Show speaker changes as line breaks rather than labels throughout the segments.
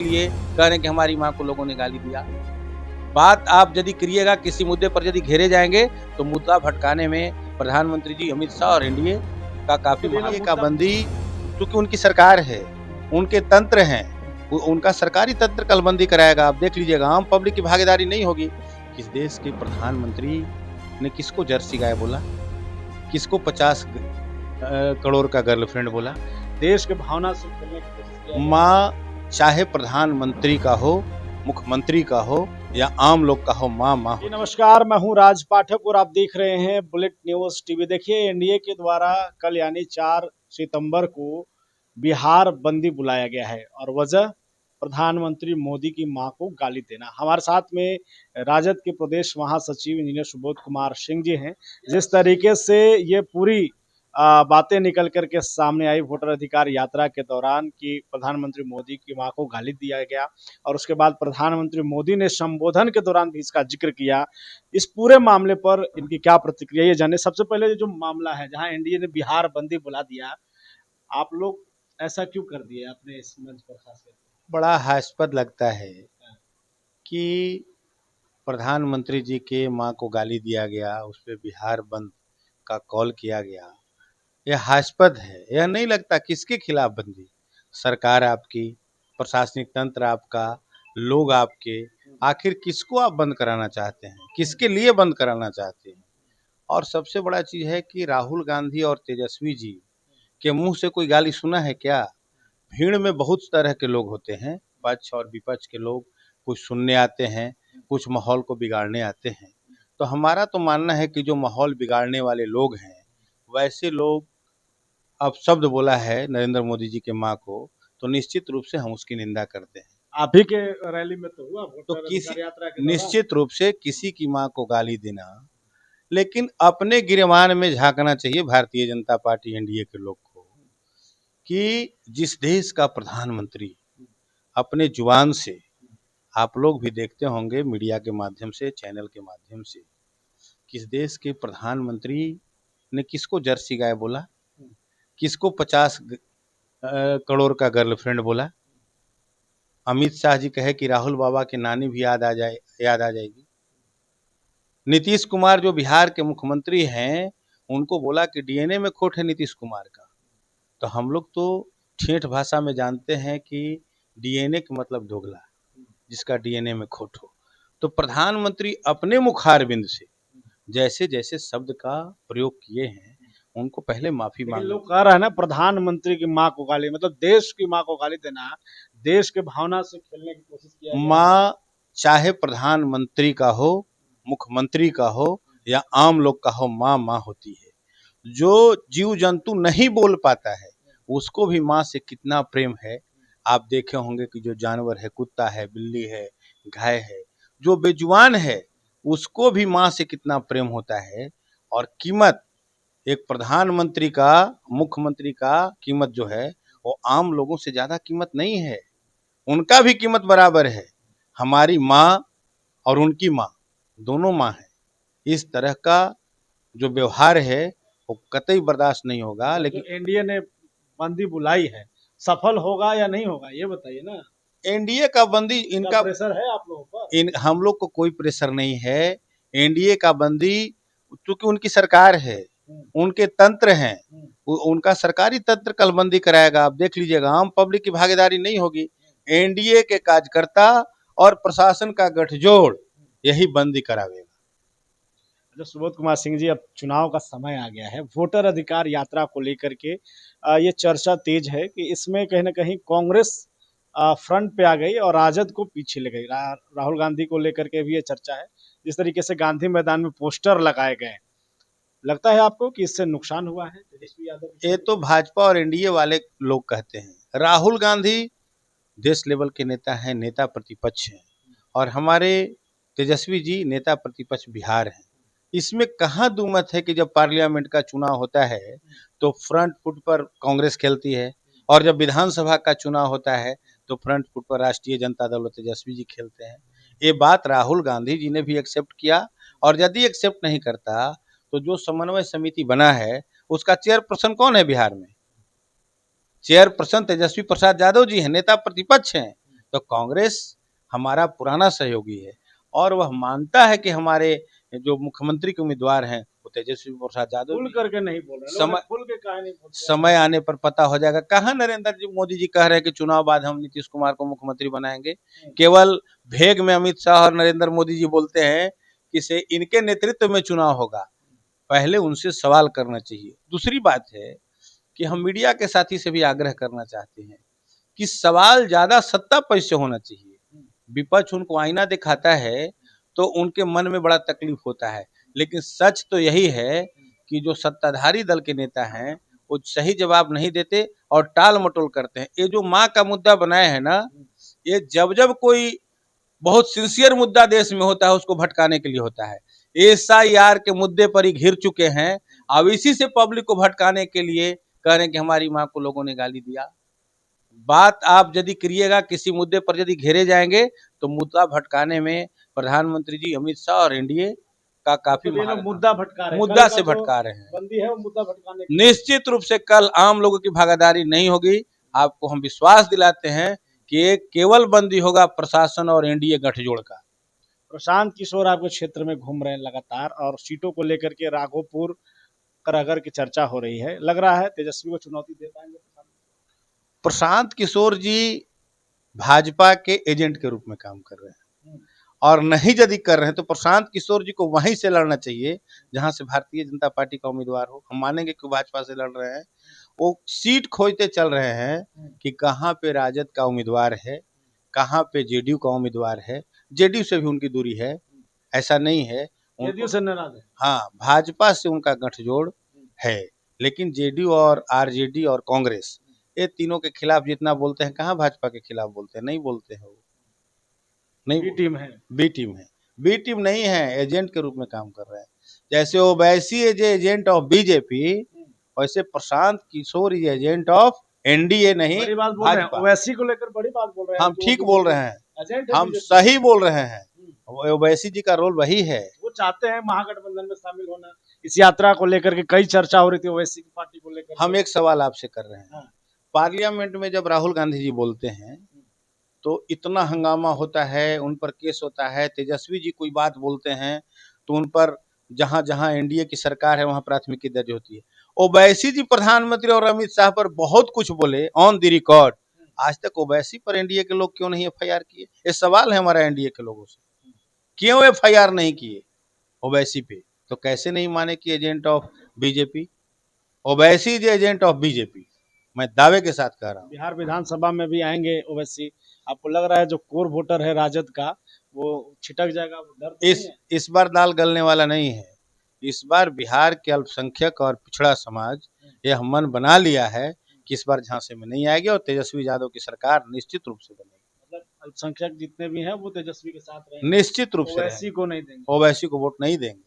लिए कह रहे हैं कि हमारी माँ को लोगों ने गाली दिया। बात आप यदि करिएगा किसी मुद्दे पर यदि घेरे जाएंगे तो मुद्दा भटकाने में प्रधानमंत्री जी अमित शाह और एनडीए का काफी का बंदी, क्योंकि उनकी सरकार है, उनके तंत्र हैं, उनका सरकारी तंत्र कलबंदी कराएगा। आप देख लीजिएगा, आम पब्लिक की भागीदारी नहीं होगी। किस देश के प्रधानमंत्री ने किसको जर्सी गाय बोला, किसको 50 करोड़ का गर्लफ्रेंड बोला।
देश के भावना से खेलने की कोशिश किया।
माँ चाहे प्रधानमंत्री का हो, मुख्यमंत्री का हो या आम लोग का हो, माँ
जी नमस्कार, मैं हूं राज पाठक और आप देख रहे हैं बुलेट न्यूज टीवी। देखिए, एनडीए के द्वारा कल यानी 4 सितंबर को बिहार बंदी बुलाया गया है और वजह प्रधानमंत्री मोदी की मां को गाली देना। हमारे साथ में राजद के प्रदेश महासचिव इंजीनियर सुबोध कुमार सिंह जी हैं। जिस तरीके से ये पूरी बातें निकल करके सामने आई वोटर अधिकार यात्रा के दौरान कि प्रधानमंत्री मोदी की मां को गाली दिया गया और उसके बाद प्रधानमंत्री मोदी ने संबोधन के दौरान भी इसका जिक्र किया। इस पूरे मामले पर इनकी क्या प्रतिक्रिया, ये जाने। सबसे पहले जो मामला है जहां एनडीए ने बिहार बंदी बुला दिया, आप लोग ऐसा क्यों कर दिए अपने इस मंच पर खास करके?
बड़ा हास्यास्पद लगता है कि प्रधानमंत्री जी के माँ को गाली दिया गया, उस पर बिहार बंद का कॉल किया गया। यह हास्यास्पद है। यह नहीं लगता किसके खिलाफ बंदी? सरकार आपकी, प्रशासनिक तंत्र आपका, लोग आपके। आखिर किसको आप बंद कराना चाहते हैं, किसके लिए बंद कराना चाहते हैं? और सबसे बड़ा चीज है कि राहुल गांधी और तेजस्वी जी के मुंह से कोई गाली सुना है क्या? भीड़ में बहुत तरह के लोग होते हैं, पक्ष और विपक्ष के लोग। कुछ सुनने आते हैं, कुछ माहौल को बिगाड़ने आते हैं। तो हमारा तो मानना है कि जो माहौल बिगाड़ने वाले लोग हैं, वैसे लोग, अब शब्द बोला है नरेंद्र मोदी जी के माँ को, तो निश्चित रूप से हम उसकी निंदा करते हैं।
आप ही के रैली में तो हुआ
तो
वोटर
किसी
अधिकार यात्रा के दौरान।
निश्चित रूप से किसी की माँ को गाली देना, लेकिन अपने गिरबान में झांकना चाहिए भारतीय जनता पार्टी एनडीए के लोग को कि जिस देश का प्रधानमंत्री अपने जुबान से, आप लोग भी देखते होंगे मीडिया के माध्यम से, चैनल के माध्यम से, किस देश के प्रधानमंत्री ने किसको जर्सी गाय बोला, किसको 50 करोड़ का गर्लफ्रेंड बोला। अमित शाह जी कहे कि राहुल बाबा की नानी भी याद आ जाएगी। नीतीश कुमार जो बिहार के मुख्यमंत्री हैं, उनको बोला कि डीएनए में खोट है नीतीश कुमार का। तो हम लोग तो ठेठ भाषा में जानते हैं कि डीएनए का मतलब दोगला, जिसका डीएनए में खोट हो। तो प्रधानमंत्री अपने मुखारबिंद से जैसे जैसे शब्द का प्रयोग किए हैं, उनको पहले माफी
लेकिन
मांगनी
लोग कह रहे हैं ना, प्रधानमंत्री की मां को गाली, मतलब देश की मां को गाली देना, देश के भावना से खेलने की कोशिश किया
चाहिए।
गया है।
माँ चाहे प्रधानमंत्री का हो, मुख्यमंत्री का हो या आम लोग का हो, माँ होती है। जो जीव जंतु नहीं बोल पाता है, उसको भी माँ से कितना प्रेम है। आप देखे होंगे कि जो जानवर है, कुत्ता है, बिल्ली है, गाय है, जो बेजुबान है, उसको भी माँ से कितना प्रेम होता है। और कीमत एक प्रधानमंत्री का, मुख्यमंत्री का कीमत जो है, वो आम लोगों से ज्यादा कीमत नहीं है। उनका भी कीमत बराबर है। हमारी माँ और उनकी माँ, दोनों माँ है। इस तरह का जो व्यवहार है वो कतई बर्दाश्त नहीं होगा। लेकिन
एनडीए ने बंदी बुलाई है, सफल होगा या नहीं होगा ये बताइए ना।
एनडीए का बंदी, इनका
प्रेशर है आप लोगों पर?
हम लोग को कोई प्रेशर नहीं है। एनडीए का बंदी, क्योंकि उनकी सरकार है, उनके तंत्र हैं, उनका सरकारी तंत्र कलबंदी कराएगा। आप देख लीजिएगा, आम पब्लिक की भागीदारी नहीं होगी। एनडीए के कार्यकर्ता और प्रशासन का गठजोड़ यही बंदी करावेगा।
जो सुबोध कुमार सिंह जी, अब चुनाव का समय आ गया है, वोटर अधिकार यात्रा को लेकर के ये चर्चा तेज है कि इसमें कहीं ना कहीं कांग्रेस फ्रंट पे आ गई और राजद को पीछे ले गई। राहुल गांधी को लेकर के भी ये चर्चा है। जिस तरीके से गांधी मैदान में पोस्टर लगाए गए, लगता है आपको कि इससे नुकसान हुआ है तेजस्वी यादव?
ये तो भाजपा और एनडीए वाले लोग कहते हैं। राहुल गांधी देश लेवल के नेता हैं, नेता प्रतिपक्ष हैं, और हमारे तेजस्वी जी नेता प्रतिपक्ष बिहार हैं। इसमें कहाँ दुमत है कि जब पार्लियामेंट का चुनाव होता है तो फ्रंट फुट पर कांग्रेस खेलती है, और जब विधानसभा का चुनाव होता है तो फ्रंट फुट पर राष्ट्रीय जनता दल और तेजस्वी जी खेलते हैं। ये बात राहुल गांधी जी ने भी एक्सेप्ट किया। और यदि एक्सेप्ट नहीं करता तो जो समन्वय समिति बना है, उसका चेयरपर्सन कौन है बिहार में? चेयरपर्सन तेजस्वी प्रसाद यादव जी हैं, नेता प्रतिपक्ष हैं। तो कांग्रेस हमारा पुराना सहयोगी है और वह मानता है कि हमारे जो मुख्यमंत्री के उम्मीदवार हैं वो तेजस्वी प्रसाद यादव
खुल
भी
करके नहीं बोल रहे,
समय
खुल के कहा नहीं बोलते हैं।
समय आने पर पता हो जाएगा। कहाँ नरेंद्र जी मोदी जी कह रहे हैं कि चुनाव बाद हम नीतीश कुमार को मुख्यमंत्री बनाएंगे। केवल भेग में अमित शाह और नरेंद्र मोदी जी बोलते हैं कि से इनके नेतृत्व में चुनाव होगा। पहले उनसे सवाल करना चाहिए। दूसरी बात है कि हम मीडिया के साथी से भी आग्रह करना चाहते हैं कि सवाल ज्यादा सत्ता पक्ष से होना चाहिए। विपक्ष उनको आईना दिखाता है तो उनके मन में बड़ा तकलीफ होता है, लेकिन सच तो यही है कि जो सत्ताधारी दल के नेता हैं वो सही जवाब नहीं देते और टाल मटोल करते हैं। ये जो माँ का मुद्दा बनाए हैं ना, ये जब जब कोई बहुत सिंसियर मुद्दा देश में होता है उसको भटकाने के लिए होता है। SIR के मुद्दे पर ही घिर चुके हैं। अब इसी से पब्लिक को भटकाने के लिए कह रहे हैं कि हमारी माँ को लोगों ने गाली दिया। बात आप यदि करिएगा, किसी मुद्दे पर यदि घेरे जाएंगे तो मुद्दा भटकाने में प्रधानमंत्री जी अमित शाह और NDA का काफी
तो ये लोग मुद्दा भटका रहे हैं,
मुद्दा
कल
से
का जो
भटका रहे हैं।
बंदी है वो मुद्दा भटकाने की।
निश्चित रूप से कल आम लोगों की भागीदारी नहीं होगी। आपको हम विश्वास दिलाते हैं कि एक केवल बंदी होगा प्रशासन और NDA गठजोड़ का।
प्रशांत किशोर आपके क्षेत्र में घूम रहे हैं लगातार और सीटों को लेकर के राघोपुर करहगर की चर्चा हो रही है। लग रहा है तेजस्वी को चुनौती दे पाएंगे
प्रशांत किशोर जी भाजपा के एजेंट के रूप में काम कर रहे हैं और नहीं यदि कर रहे हैं तो प्रशांत किशोर जी को वहीं से लड़ना चाहिए जहां से भारतीय जनता पार्टी का उम्मीदवार हो। हम मानेंगे कि भाजपा से लड़ रहे हैं, वो सीट खोजते चल रहे हैं कि कहाँ पे राजद का उम्मीदवार है, कहाँ पे JDU का उम्मीदवार है। JDU से भी उनकी दूरी है, ऐसा नहीं है।
जेडीयू से नाराज है।
हाँ, भाजपा से उनका गठजोड़ है, लेकिन JDU और RJD और कांग्रेस ये तीनों के खिलाफ जितना बोलते हैं, कहाँ भाजपा के खिलाफ बोलते हैं? नहीं बोलते हैं वो, नहीं।
बी टीम है।
बी टीम है, बी टीम नहीं है, एजेंट के रूप में काम कर रहे हैं। जैसे Owaisi is agent of BJP, वैसे Prashant Kishor is agent of NDA नहीं
बड़ी बात बोल रहे हैं,
भाजपा।
ओवैसी को लेकर बड़ी बात बोल रहे हैं।
हम ठीक बोल रहे हैं,
एजेंट है
हम
बीजेपी।
सही बोल रहे हैं। ओवैसी जी का रोल वही है।
वो चाहते हैं महागठबंधन में शामिल होना। इस यात्रा को लेकर के कई चर्चा हो रही थी ओवैसी की पार्टी को लेकर।
हम एक सवाल आपसे कर रहे हैं,
हाँ।
पार्लियामेंट में जब राहुल गांधी जी बोलते हैं तो इतना हंगामा होता है, उन पर केस होता है। तेजस्वी जी कोई बात बोलते हैं तो उन पर जहां जहां NDA की सरकार है वहां प्राथमिकी दर्ज होती है। ओवैसी जी प्रधानमंत्री और अमित शाह पर बहुत कुछ बोले ऑन द रिकॉर्ड। आज तक ओवैसी पर NDA के लोग क्यों नहीं FIR किए? ये सवाल है हमारा NDA के लोगों से, क्यों FIR नहीं किए ओवैसी पे? तो कैसे नहीं माने कि agent of BJP? Owaisi is agent of BJP, मैं दावे के साथ कह रहा हूँ।
बिहार विधानसभा में भी आएंगे ओवैसी। आपको लग रहा है जो कोर वोटर है राजद का वो छिटक जाएगा? डर तो नहीं है?
इस बार दाल गलने वाला नहीं है। इस बार बिहार के अल्पसंख्यक और पिछड़ा समाज यह मन बना लिया है कि इस बार झांसे में नहीं आएगी और तेजस्वी यादव की सरकार निश्चित रूप से बनेगी।
मतलब अल्पसंख्यक जितने भी हैं वो तेजस्वी के साथ रहेंगे,
निश्चित रूप से
ओवैसी को नहीं देंगे।
ओवैसी को वोट नहीं देंगे।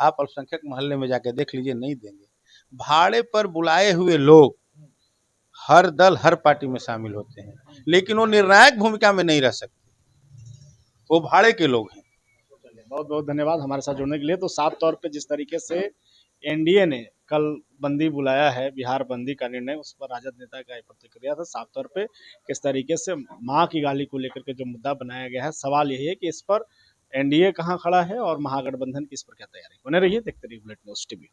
आप अल्पसंख्यक मोहल्ले में जाके देख लीजिए, नहीं देंगे। भाड़े पर बुलाए हुए लोग हर दल हर पार्टी में शामिल होते हैं, लेकिन वो निर्णायक भूमिका में नहीं रह सकते, वो भाड़े के लोग हैं।
बहुत बहुत धन्यवाद हमारे साथ जुड़ने के लिए। तो साफ तौर पे जिस तरीके से NDA ने कल बंदी बुलाया है, बिहार बंदी का निर्णय, उस पर राजद नेता का प्रतिक्रिया था। साफ तौर पे किस तरीके से मां की गाली को लेकर के जो मुद्दा बनाया गया है, सवाल यही है कि इस पर NDA कहां खड़ा है और महागठबंधन की इस पर क्या तैयारी। बने रहिए, देखते रहिए बुलेट न्यूज़ TV।